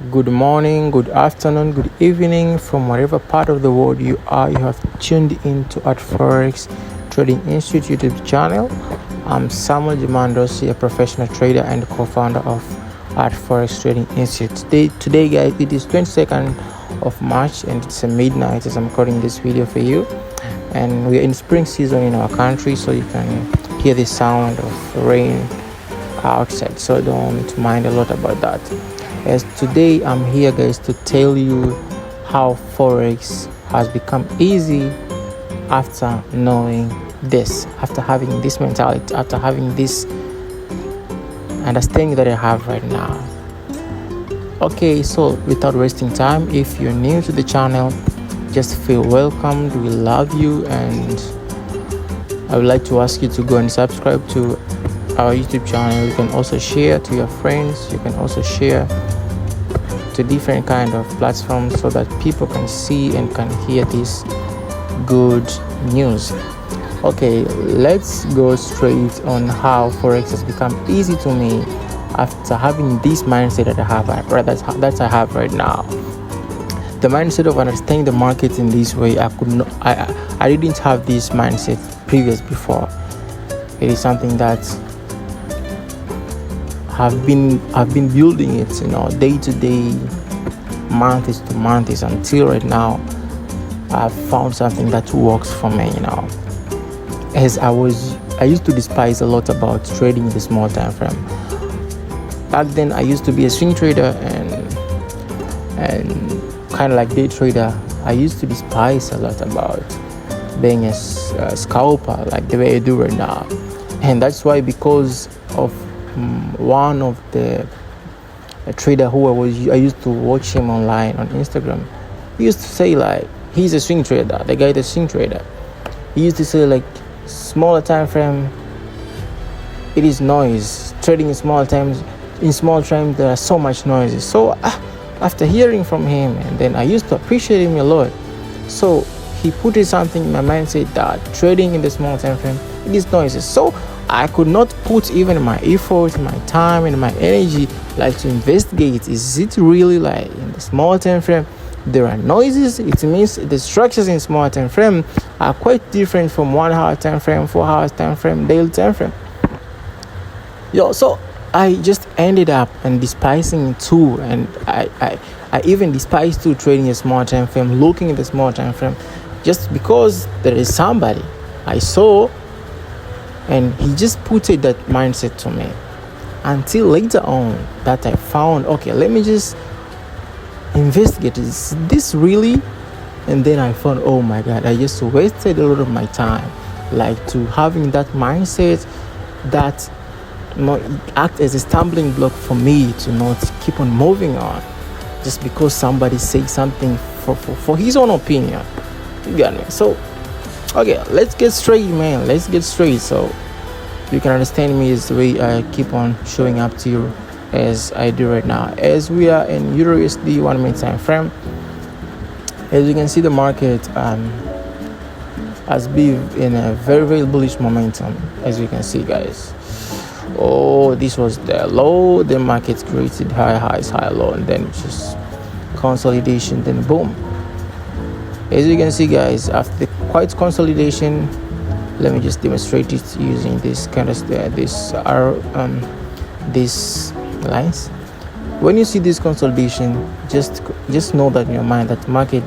Good morning, good afternoon, good evening from whatever part of the world you are. You have tuned into at Forex Trading Institute YouTube channel. I'm Samuel Jimandosi, a professional trader and co-founder of at Forex Trading Institute. Today, guys, it is 22nd of March and it's midnight as I'm recording this video for you. And we are in spring season in our country, so you can hear the sound of rain outside. So don't mind a lot about that. As today I'm here, guys, to tell you how Forex has become easy after knowing this, after having this mentality, after having this understanding that I have right now. Okay, so without wasting time, if you're new to the channel, just feel welcomed. We love you, and I would like to ask you to go and subscribe to our YouTube channel. You can also share to your friends. You can also share to different kind of platforms so that people can see and can hear this good news. Okay, let's go straight on how Forex has become easy to me after having this mindset that I have, that I have right now. The mindset of understanding the market in this way, I didn't have this mindset before. It is something that I've been building it, day to day, months to months, until right now I've found something that works for me. As I used to despise a lot about trading in the small time frame. Back then, I used to be a swing trader and kind of like day trader. I used to despise a lot about being a scalper like the way I do right now, and that's why, because of one of the trader who I used to watch him online on Instagram. He used to say, like, he's a swing trader, the guy, the swing trader. He used to say, like, smaller time frame, it is noise. Trading in small times, there are so much noise. So after hearing from him, and then I used to appreciate him a lot. So he put something in my mindset that trading in the small time frame, it is noisy. So I could not put even my effort, my time, and my energy like to investigate. Is it really like in the small time frame there are noises? It means the structures in small time frame are quite different from 1 hour time frame, 4 hours time frame, daily time frame. So I just ended up and despising too, and I even despise too trading a small time frame, looking at the small time frame, just because there is somebody I saw. And he just put that mindset to me, until later on that I found, okay, let me just investigate, is this really? And then I found, oh my God, I just wasted a lot of my time, like, to having that mindset that act as a stumbling block for me to not keep on moving on, just because somebody said something for his own opinion. You got me? So okay, let's get straight, man. Let's get straight, so you can understand me is the way I keep on showing up to you as I do right now. As we are in Euro USD 1 minute time frame, as you can see, the market has been in a very, very bullish momentum. As you can see, guys, this was the low, the market created high highs, high low, and then just consolidation, then boom. As you can see, guys, after the quite consolidation, let me just demonstrate it using this kind of these lines. When you see this consolidation, just know that in your mind that market,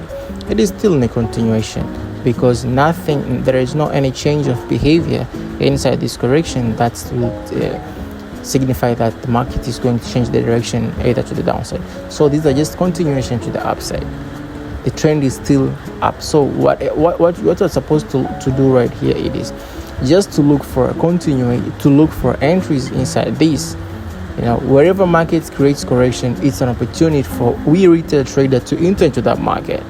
it is still in a continuation, because there is no any change of behavior inside this correction that would signify that the market is going to change the direction either to the downside. So these are just continuation to the upside. The trend is still up. So what you're supposed to do right here, it is just to look for entries inside this. Wherever market creates correction, it's an opportunity for we retail trader to enter into that market,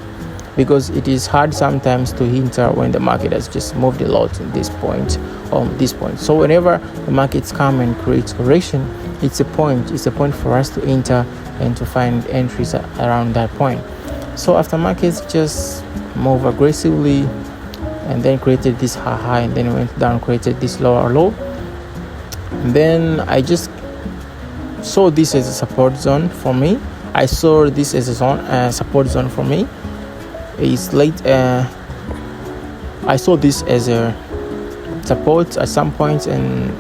because it is hard sometimes to enter when the market has just moved a lot in this point. So whenever the markets come and creates correction, it's a point for us to enter and to find entries around that point. So after markets just move aggressively and then created this high, and then went down, created this lower low, and then I just saw this as a support zone for me, I saw this as a zone, support zone for me. It's late. I saw this as a support at some point, and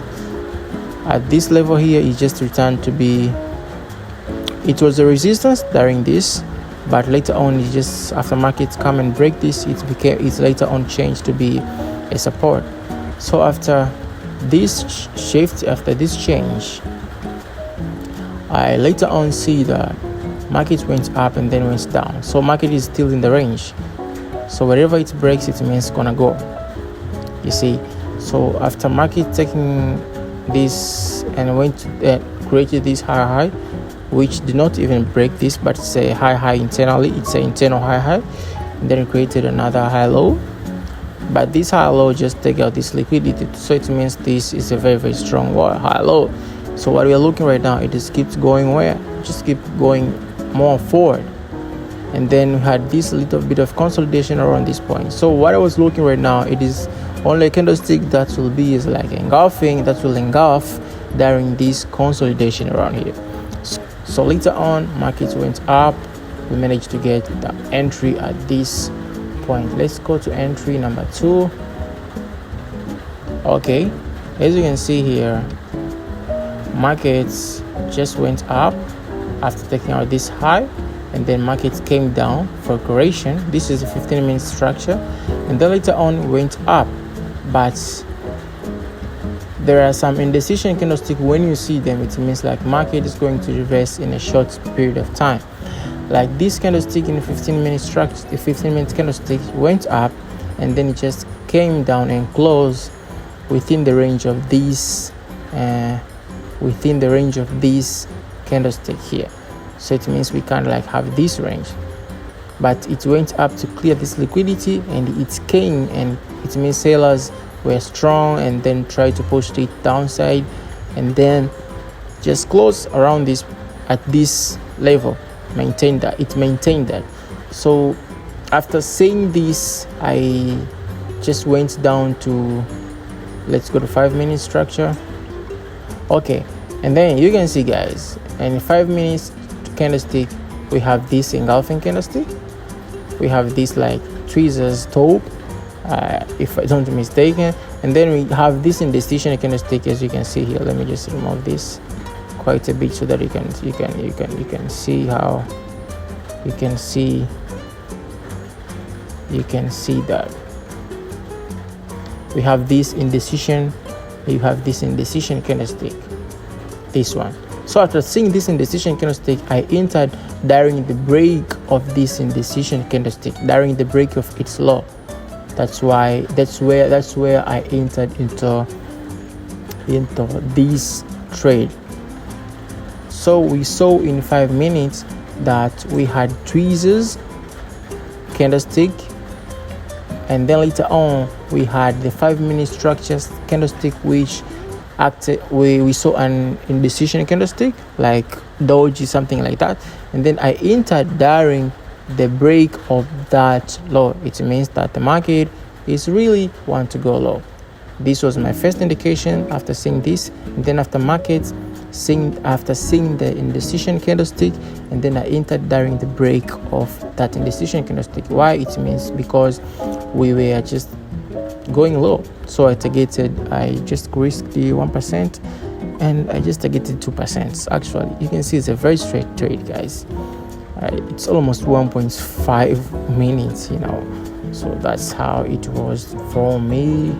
at this level here, it just returned to be. It was a resistance during this, but later on, it just after markets come and break this, it's later on changed to be a support. So after this shift, after this change, I later on see that market went up and then went down. So market is still in the range. So wherever it breaks, it means it's gonna go. You see. So after market taking this and created this high, which did not even break this, but it's a high internally. It's an internal high, and then it created another high low. But this high low just take out this liquidity. So it means this is a very, very strong high low. So what we are looking right now, it just keeps going where? Just keep going more forward. And then we had this little bit of consolidation around this point. So what I was looking right now, it is only a candlestick that will be is like engulfing, that will engulf during this consolidation around here. So later on, markets went up. We managed to get the entry at this point. Let's go to entry number 2. Okay, as you can see here, markets just went up after taking out this high, and then markets came down for correction. This is a 15-minute structure, and then later on went up. But there are some indecision candlestick. When you see them, it means like market is going to reverse in a short period of time. Like this candlestick in a 15-minute structure, the 15-minute candlestick went up, and then it just came down and closed within the range of these candlestick here. So it means we kind of like have this range, but it went up to clear this liquidity, and it came, and it means sellers were strong and then tried to push it downside, and then just close around this at this level, maintain that. So after saying this, I just went down to, let's go to 5-minute structure. Okay, and then you can see, guys, in 5 minutes candlestick, we have this engulfing candlestick, we have this like tweezers top, if I don't mistaken, and then we have this indecision candlestick, as you can see here. Let me just remove this quite a bit so that you can see how you can see that we have this indecision. You have this indecision candlestick, this one. So after seeing this indecision candlestick, I entered during the break of this indecision candlestick, during the break of its low. That's where I entered into this trade. So we saw in 5 minutes that we had tweezers candlestick, and then later on we had the 5-minute structures candlestick, which acted, we saw an indecision candlestick like doji, something like that, and then I entered during the break of that low. It means that the market is really want to go low. This was my first indication after seeing this, and then after seeing the indecision candlestick, and then I entered during the break of that indecision candlestick. Why? It means because we were just going low. So I just risked the 1%, and I just targeted 2%. Actually, you can see it's a very straight trade, guys. It's almost 1.5 minutes, so that's how it was for me.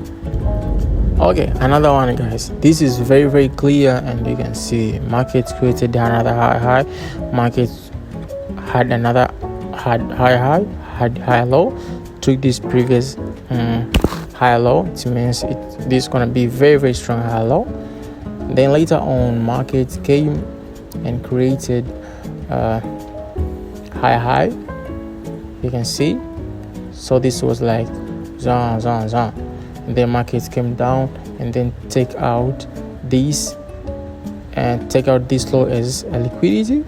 Okay, another one, guys. This is very, very clear, and you can see markets created another high. Markets had another high low, took this previous high low. It means this is gonna be very, very strong high low. Then later on, markets came and created high. You can see. So this was like zon. And then markets came down and then take out this low as a liquidity.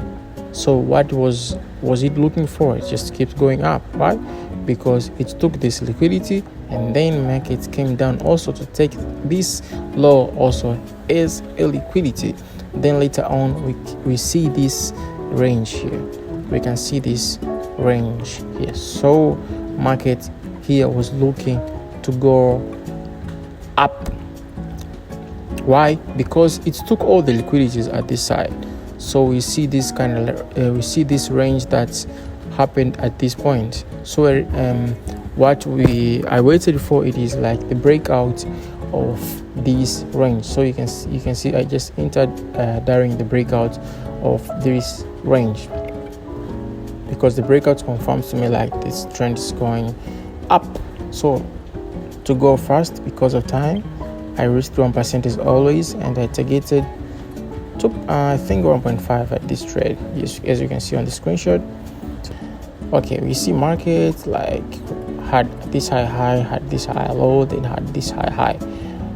So what was it looking for? It just keeps going up, right? Because it took this liquidity, and then markets came down also to take this low also as a liquidity. Then later on we see this range here. We can see this range here. So market here was looking to go up. Why? Because it took all the liquidities at this side. So we see this we see this range that's happened at this point. So what I waited for, it is like the breakout of this range. So you can see I just entered during the breakout of this range, because the breakout confirms to me like this trend is going up. So to go fast because of time, I risked 1% as always, and I targeted to I think 1.5 at this trade, as you can see on the screenshot. Okay, we see market like had this high, had this high low, then had this high.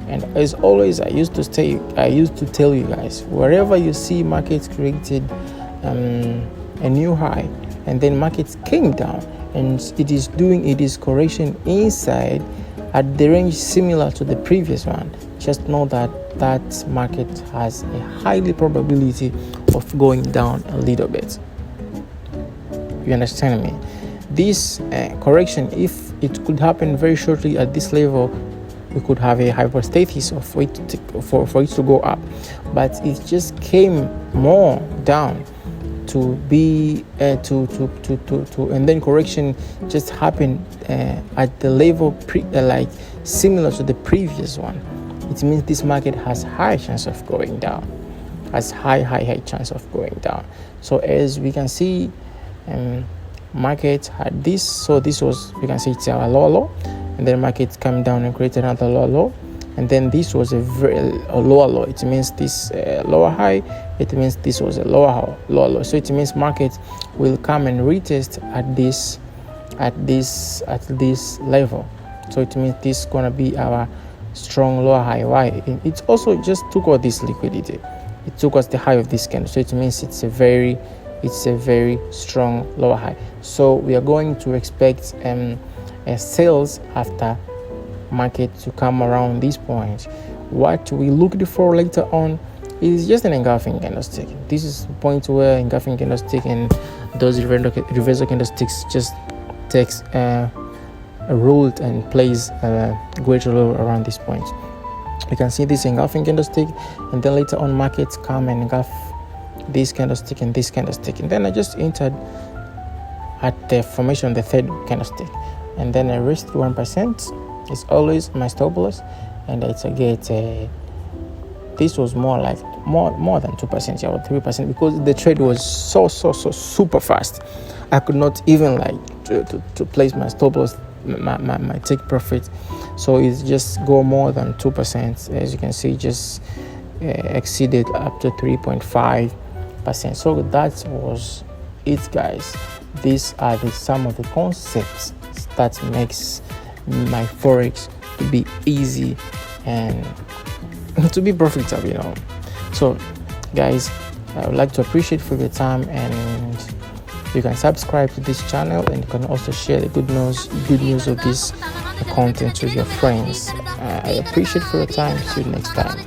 And as always, I used to tell you guys, wherever you see markets created a new high, and then markets came down, and it is doing its correction inside at the range similar to the previous one, just know that that market has a highly probability of going down a little bit. You understand me? This correction, if it could happen very shortly at this level, we could have a hypothesis of for it to go up, but it just came more down to be and then correction just happened at the level like similar to the previous one. It means this market has high chance of going down, has high chance of going down. So as we can see, market had this, so this was, we can see it's our low, and then market came down and created another low, and then this was a lower low. It means this lower high, it means this was a lower low. So it means market will come and retest at this level. So it means this is gonna be our strong lower high. Why? It also just took all this liquidity. It took us the high of this candle. So it means it's a very strong lower high. So we are going to expect sales after market to come around this point. What we looked for later on is just an engulfing candlestick. This is the point where engulfing candlestick and those reversal candlesticks just takes a role and plays a greater role around this point. You can see this engulfing candlestick, and then later on markets come and engulf this candlestick and this candlestick, and then I just entered at the formation of the third candlestick, and then I risked 1%. It's always my stop loss, and I target this was more than 2%, or 3%, because the trade was so super fast. I could not even to place my stop loss, my take profit. So it's just go more than 2%. As you can see, just exceeded up to 3.5%. So that was it, guys. These are some of the concepts that makes my forex to be easy and to be profitable, So guys, I would like to appreciate for your time, and you can subscribe to this channel, and you can also share the good news of this content with your friends. I appreciate for your time. See you next time.